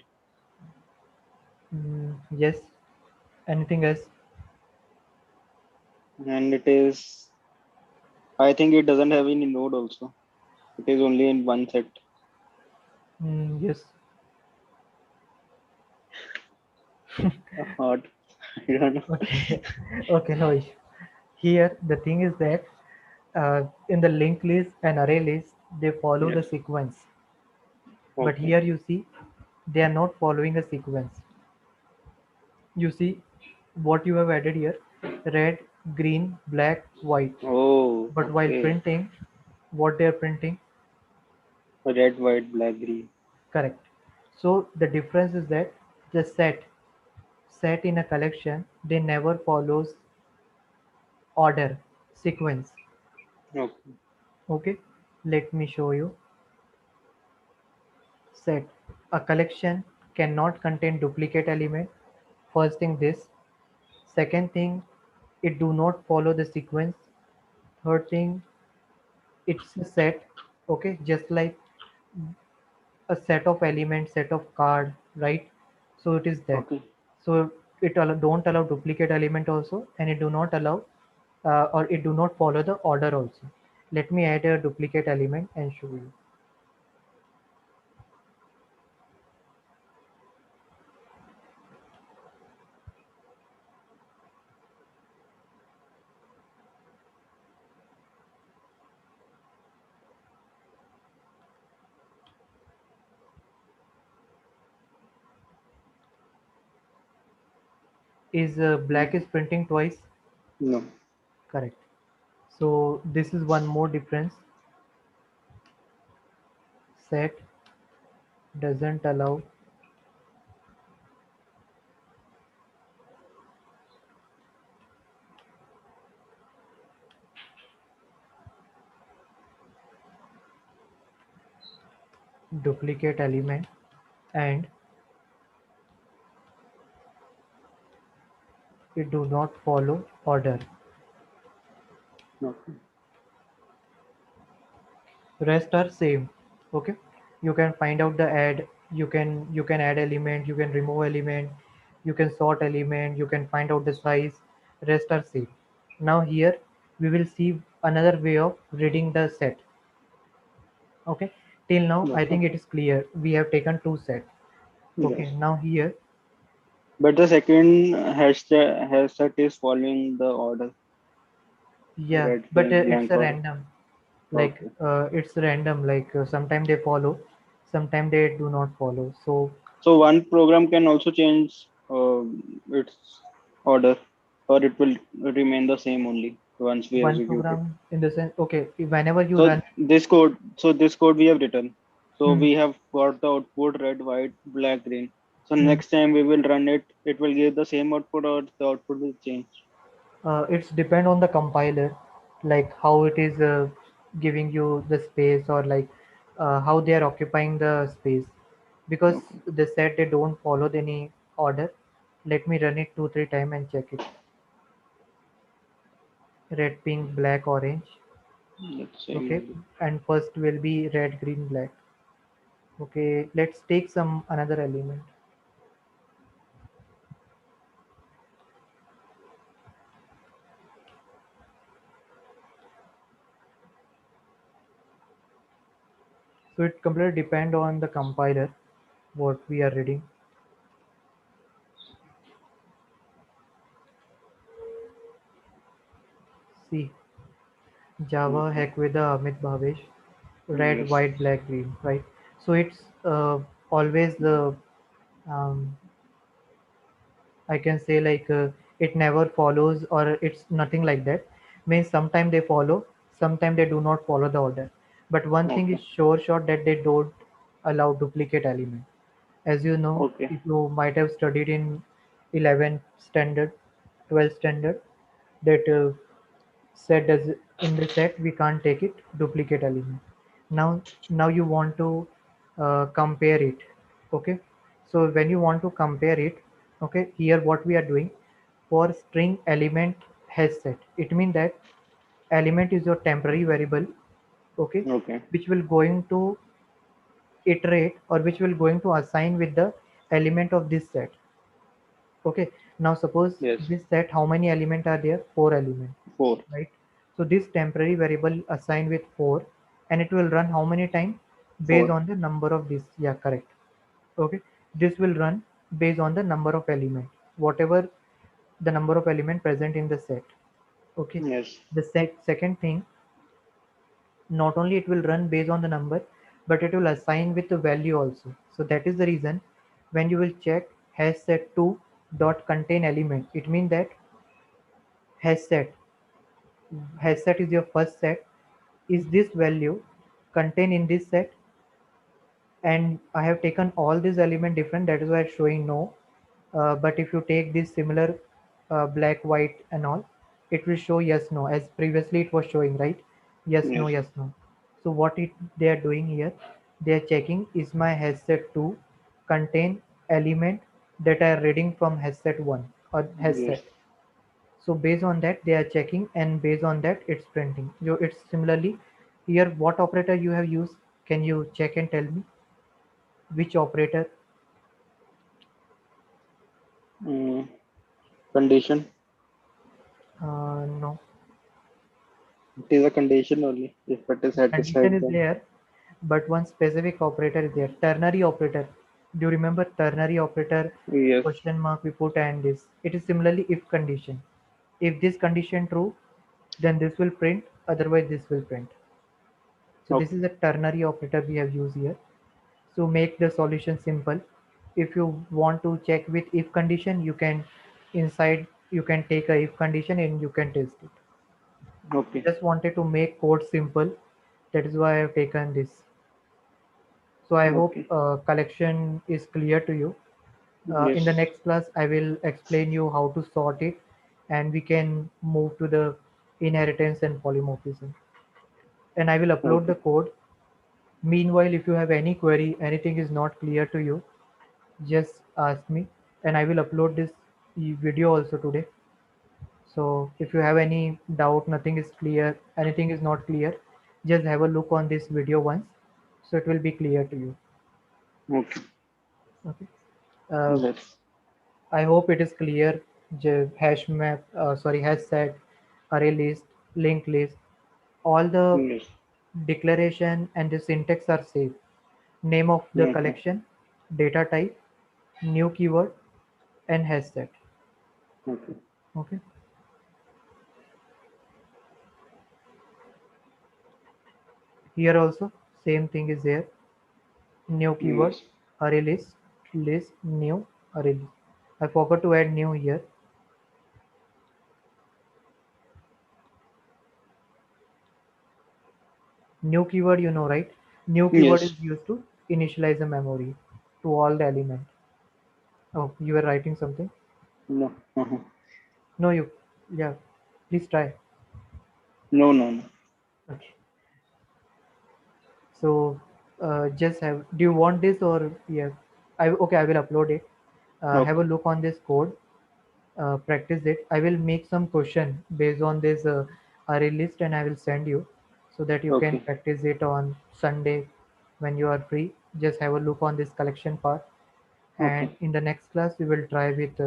Yes. Anything else? and it is. I think it doesn't have any node also. It is only in one set. Yes. What? I don't know. Okay. Okay, no issue. Here, the thing is that in the linked list and array list, they follow the Yes. sequence. But Okay. here you see, they are not following a sequence. You see what you have added here: red, green, black, white. Oh, But while okay. printing, what they are printing? Red, white, black, green. Correct. So the difference is that the set in a collection, they never follows order, sequence. Okay. Okay, let me show you. Set. A collection cannot contain duplicate element. First thing this. Second thing, it do not follow the sequence. Third thing, it's a set. Okay, just like a set of elements, set of card, right? So it is that. Okay. So it don't allow duplicate element also, and it do not allow or it do not follow the order also. Let me add a duplicate element and show you. Is black is printing twice? No. Correct. So this is one more difference. Set doesn't allow duplicate element, and it do not follow order. Okay. Rest are same. Okay, you can find out the add, you can add element, you can remove element, you can sort element, you can find out the size. Rest are same. Now here we will see another way of reading the set. Okay, till now I Okay. think it is clear, we have taken two set. Okay, Yes. now here, But the second hashtag is following the order. yeah, Red, but green, it's blank a order. random, like Okay. it's random, like sometimes they follow, sometimes they do not follow. So So one program can also change its order, or it will remain the same only once we one execute it. program in the sense, okay, whenever you So run. this code we have written. So Hmm. we have got the output red, white, black, green. So Hmm. next time we will run it, it will give the same output, or the output will change. It's depend on the compiler, like how it is giving you the space, or like how they are occupying the space, because Okay. they said they don't follow any order. Let me run it 2 3 time and check it. Red, pink, black, orange. That's same Okay, only. and first will be red, green, black. Okay, let's take some another element. So it completely depend on the compiler what we are reading. See, Java Okay. hack with the Amit Bhavesh, red, Yes. white, black, green, right? So it's always the um, I can say like it never follows, or it's nothing like that. Means sometimes they follow, sometimes they do not follow the order. But one thing is Okay. sure shot that they don't allow duplicate element. As you know, Okay. if you might have studied in 11th standard, 12th standard, that set does in the set we can't take it duplicate element. Now you want to compare it. Okay, so when you want to compare it, okay, here what we are doing, for string element has set, it means that element is your temporary variable. okay, Okay. which will going to iterate or which will going to assign with the element of this set. Okay, now suppose Yes. this set, how many element are there? 4 element, 4. right? So this temporary variable assigned with 4, and it will run how many time? Based 4. on the number of this. Yeah, correct. Okay, this will run based on the number of element, whatever the number of element present in the set. Okay, Yes. the second thing, not only it will run based on the number, but it will assign with the value also. So that is the reason when you will check hash set 2 dot contain element, it means that hash set is your first set, is this value contained in this set, and I have taken all these element different, that is why it's showing no. But if you take this similar black white and all, it will show yes no, as previously it was showing, right? Yes no, Yes. yes no. So what they are doing here, they are checking is my headset 2 contain element that are reading from headset 1 or Yes. headset. So based on that they are checking, and based on that it's printing. So it's similarly here, what operator you have used, can you check and tell me which operator? Mm, Condition. No. It is a condition only. If it is Condition satisfied, is then there, but one specific operator is there. Ternary operator. Do you remember ternary operator? yes. Question mark we put and this. It is similarly if condition. If this condition true, then this will print. Otherwise, this will print. So this Okay. is a ternary operator we have used here. So make the solution simple. If you want to check with if condition, you can inside you can take a if condition and you can test it. Okay. Just wanted to make code simple. That is why I have taken this. So I hope Okay. collection is clear to you. In the Yes. next class, I will explain you how to sort it, and we can move to the inheritance and polymorphism. And I will upload the Okay. code. Meanwhile, if you have any query, anything is not clear to you, just ask me, and I will upload this video also today. So if you have any doubt, nothing is clear, anything is not clear, just have a look on this video once, so it will be clear to you. Okay. Okay. Uh, Yes. I hope it is clear. Hash map, hash set, array list, linked list, all the Yes. declaration and the syntax are safe. Name of the Okay. collection, data type, new keyword, and hash set. Okay. Okay. Here also same thing is there. New keyword, Yes. array list, list, new, array list. I forgot to add new here. New keyword, you know, right? New keyword is Yes. used to initialize the memory to all the element. Oh, you were writing something? No. Uh-huh. No, yeah, please try. No. No. No. Okay. So, just do you want this or, yeah? Okay, I will upload it. Have a Okay. look on this code, practice it. I will make some question based on this array list and I will send you so that you can Okay. practice it on Sunday when you are free. Just have a look on this collection part. And Okay. in the next class, we will try with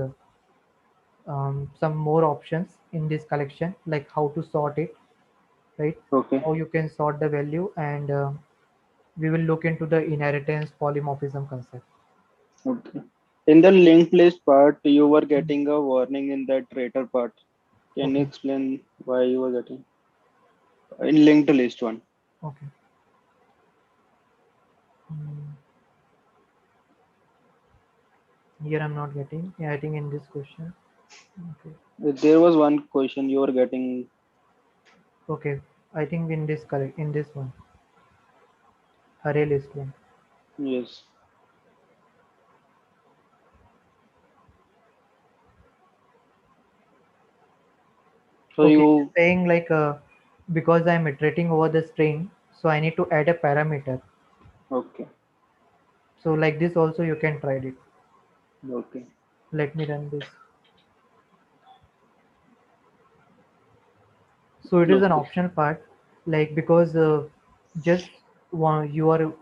some more options in this collection, like how to sort it, right? Okay. How you can sort the value, and we will look into the inheritance polymorphism concept. Okay. In the linked list part, you were getting a warning in that traitor part. Can you Okay, explain why you were getting in linked list one? okay. Hmm, here I'm not getting. Yeah, I think in this question. Okay, There was one question you were getting. okay. I think in this correct in this one array list one. Yes. So Okay, it is you. saying like because I'm iterating over the string, so I need to add a parameter. Okay. So like this also you can try it. Okay. Let me run this. So it is an Okay. optional part, like because just you are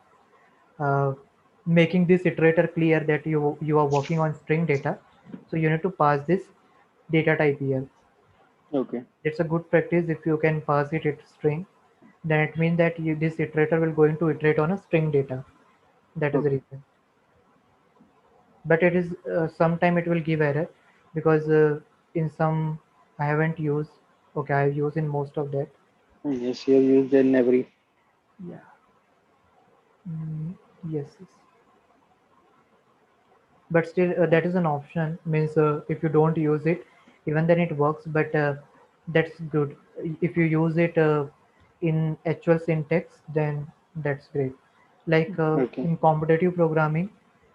uh, making this iterator clear that you are working on string data, so you need to pass this data type here. Okay. It's a good practice. If you can pass it string, then it means that this iterator will going to iterate on a string data. That is the Okay. reason. But it is sometime it will give error, because in some I haven't used. Okay, I use in most of that. Yes, you have used in every. Yeah. Mm, yes, yes. But still that is an option, means if you don't use it, even then it works, but that's good. If you use it in actual syntax, then that's great. Like Okay. in competitive programming,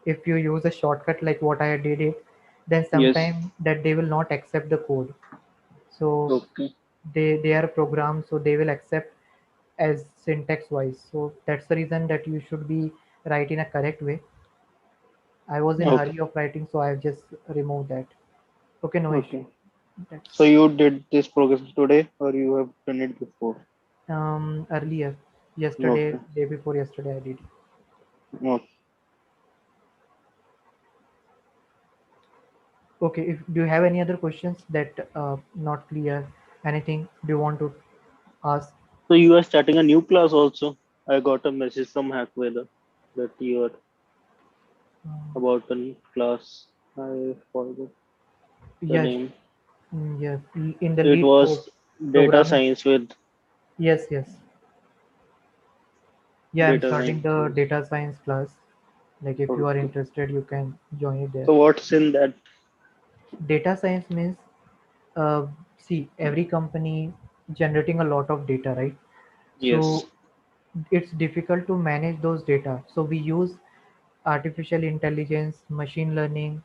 if you use a shortcut like what I did it, then Yes. sometime that they will not accept the code. So Okay. they are programmed, so they will accept as syntax wise. So that's the reason that you should be write in a correct way. I was in Okay. hurry of writing, so I have just removed that. Okay, no issue. Okay. So That's you did this progress today, or you have done it before? earlier, yesterday, Okay. day before yesterday, I did. Okay. Okay, if do you have any other questions that not clear? Anything do you want to ask? So you are starting a new class also. I got a message from Hackweather that you are Um, about a new class. I forgot the yes, name. yes, in the It lead was data programming. science with Yes, yes. Yeah, I'm data starting science. the Yes. data science class. Like if you are Okay. interested, you can join it there. So what's in that? Data science means, uh, see, every company generating a lot of data, right? Yes. So it's difficult to manage those data. So we use artificial intelligence, machine learning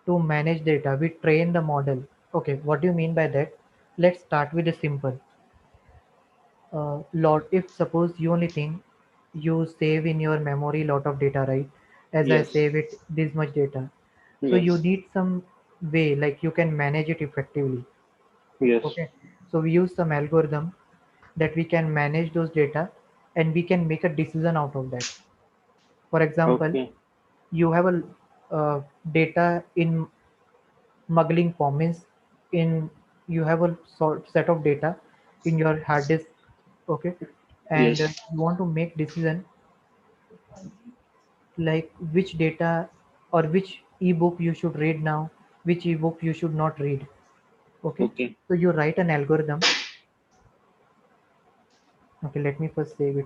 to manage data. We train the model. Okay, what do you mean by that? Let's start with a simple. Lot. If suppose you only think you save in your memory lot of data, right? As I Yes. save it this much data. So you Yes. need some way like you can manage it effectively. Yes. Okay. So we use some algorithm that we can manage those data and we can make a decision out of that. For example, Okay. you have a data in muggling form, means in you have a sort set of data in your hard disk, okay, and Yes. you want to make decision like which data or which ebook you should read now, which ebook you should not read. Okay, Okay. so you write an algorithm. Okay, let me first save it.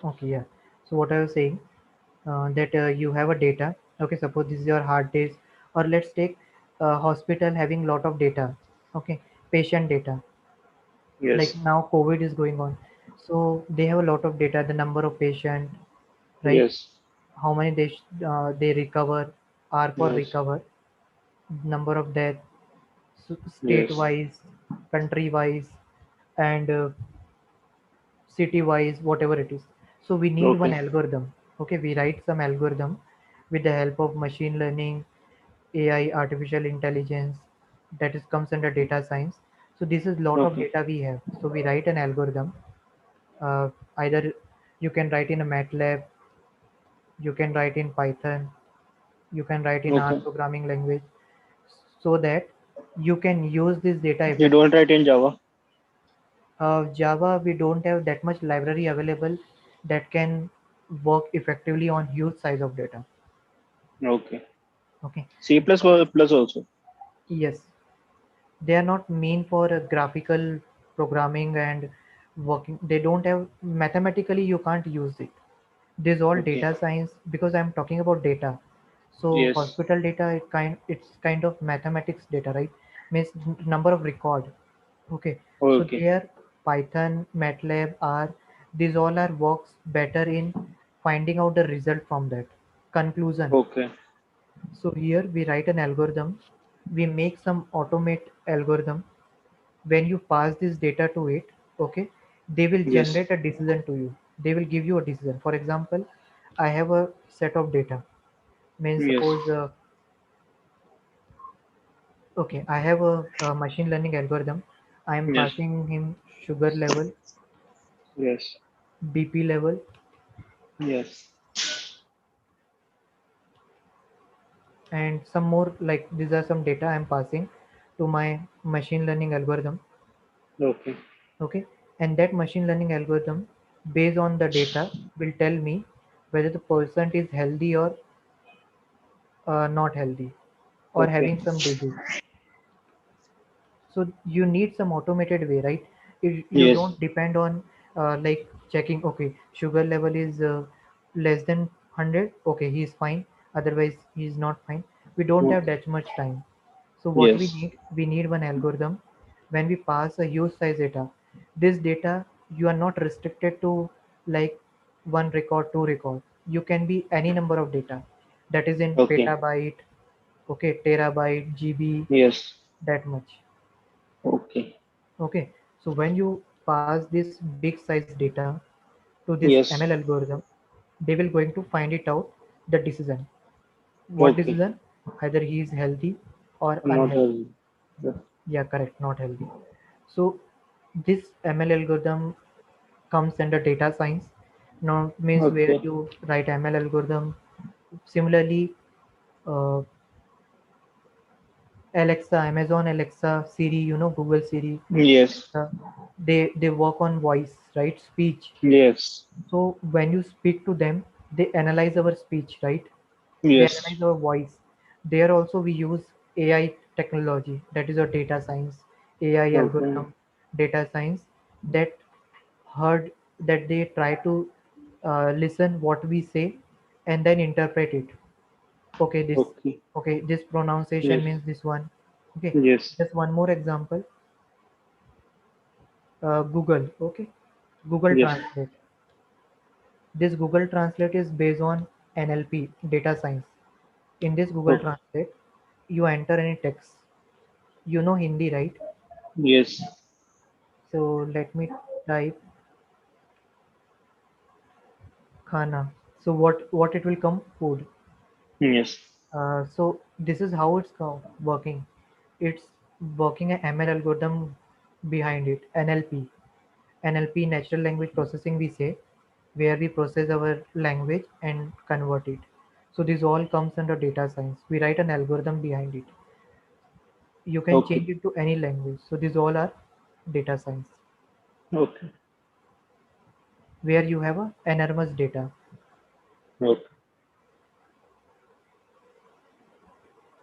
Okay, yeah. So what I was saying, that you have a data. Okay, suppose this is your hard disk, or let's take hospital having lot of data. Okay, patient data. Like Yes. now COVID is going on, so they have a lot of data. The number of patient, right? Yes. How many they recover, are for Yes. recover, number of death, state Yes. wise, country wise, and city wise, whatever it is. So we need one Okay. algorithm. Okay, we write some algorithm with the help of machine learning, AI, artificial intelligence, that is comes under data science. So this is lot of Okay. data we have. So we write an algorithm. Either you can write in a MATLAB, you can write in Python, you can write in R Okay. programming language, so that you can use this data You don't effectively. write in Java. Java, we don't have that much library available that can work effectively on huge size of data. Okay. Okay, C plus because plus also. yes, they are not mean for graphical programming and working. They don't have mathematically. You can't use it. This all Okay. data science, because I'm talking about data. So Yes. hospital data, it's kind of mathematics data, right? Means number of record. Okay, so Okay. there Python, MATLAB, R, These all are works better in finding out the result from that. Conclusion. Okay. So here we write an algorithm. We make some automate algorithm. When you pass this data to it, okay, they will Yes. generate a decision to you. They will give you a decision. For example, I have a set of data. Means Yes. suppose, okay, I have a machine learning algorithm. I am Yes. passing him sugar level, Yes. BP level, Yes. and some more, like these are some data I'm passing to my machine learning algorithm. Okay. Okay, and that machine learning algorithm, based on the data, will tell me whether the person is healthy or not healthy, or Okay. having some disease. So you need some automated way, right? You Yes. don't depend on like checking, okay, sugar level is less than 100, okay, he is fine, otherwise he is not fine. We don't have Okay. that much time. So what Yes. we need one algorithm. When we pass a huge size data, this data, you are not restricted to like one record, two record. You can be any number of data, that is in Okay. petabyte, okay, terabyte, GB, Yes. that much. Okay. Okay, so when you pass this big size data to this ML Yes. algorithm, they will going to find it out the decision. What Okay. decision? Either he is healthy or Not unhealthy. healthy. Yes. Yeah, correct, not healthy. So this ML algorithm comes under data science. Now means where Okay. you write ML algorithm. Similarly, uh, Alexa, Amazon Alexa, Siri, Google Siri, Yes. uh, they work on voice, right? Speech. Yes. So when you speak to them, they analyze our speech, right? They Yes. analyze our voice. There also we use AI technology, that is a data science, AI Okay. algorithm, data science, that heard, that they try to listen what we say and then interpret it. Okay, Okay. this pronunciation Yes. means this one. Okay, Yes. just one more example. Google, okay, Google Yes. Translate. This Google Translate is based on NLP, data science. In this Google Okay. Translate, you enter any text. You know Hindi, right? Yes. So let me type khana. So what it will come? Food. Yes. So this is how it's working. It's working a ML algorithm behind it. NLP. NLP, natural language processing, we say, where we process our language and convert it. So this all comes under data science. We write an algorithm behind it. You can Okay. change it to any language. So these all are data science, Okay. where you have a enormous data. Okay.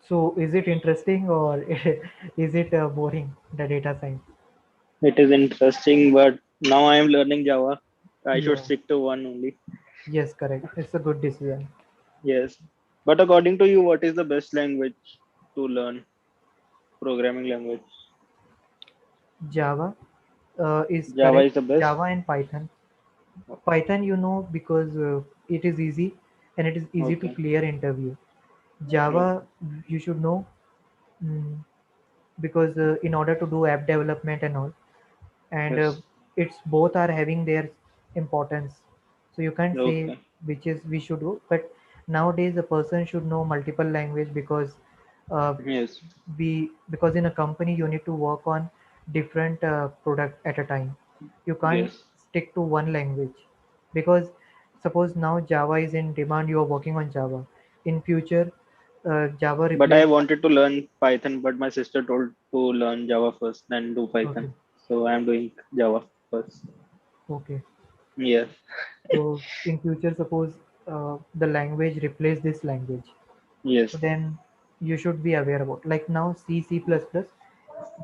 So is it interesting or is it boring, the data science? It is interesting, but now I am learning Java. I should Yeah. stick to one only. Yes, correct. It's a good decision. Yes. But according to you, what is the best language to learn? Programming language. Java is Java correct. is the best. Java and Python. Python, because it is easy and it is easy to Okay. clear interview. Okay. Java, you should know, mm, because in order to do app development and all, and Yes. it's both are having their importance. So you can't say Okay. which is we should do, but nowadays a person should know multiple language, because uh, Yes. because in a company you need to work on different product at a time. You can't Yes. stick to one language, because suppose now Java is in demand, you are working on Java. In future, Java But I replace. wanted to learn Python, but my sister told to learn Java first, then do Okay, Python. So I am doing Java first. okay. Yes. So in future, suppose the language replace this language, so Yes. then you should be aware about, like now C, C++,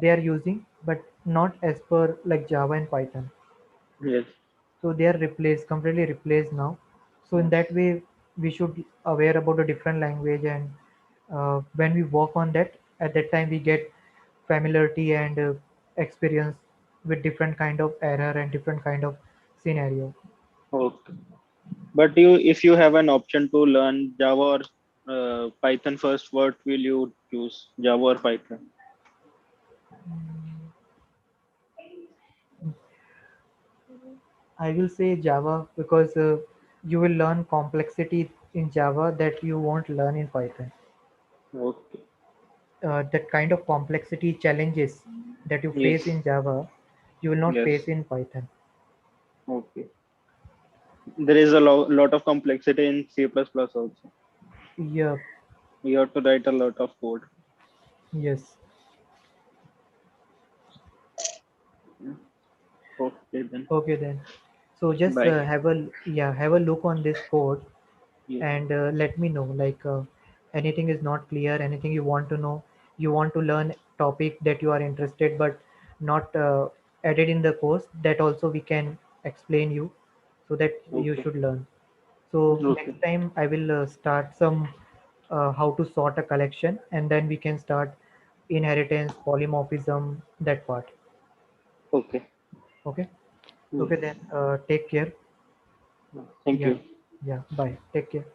they are using, but not as per like Java and Python. Yes. So they are replaced, completely replaced now. So in that way, we should aware about a different language, and when we work on that, at that time we get familiarity and experience with different kind of error and different kind of scenario. Okay. But if you have an option to learn Java or Python first, what will you choose? Java or Python? I will say Java because you will learn complexity in Java that you won't learn in Python. Okay. That kind of complexity challenges that you face Yes. in Java, you will not Yes. face in Python. Okay. There is a lot of complexity in C++ also. Yeah, You have to write a lot of code. yes. Yeah. Okay then. Okay then. So just Bye. have a look on this code Yeah. and let me know like anything is not clear, anything you want to know, you want to learn topic that you are interested but not added in the course, that also we can explain you so that you Okay. should learn. So Okay. next time I will start some how to sort a collection and then we can start inheritance, polymorphism, that part. Okay. Okay. Hmm. Okay then take care. Thank Yeah. you. Yeah, bye, take care.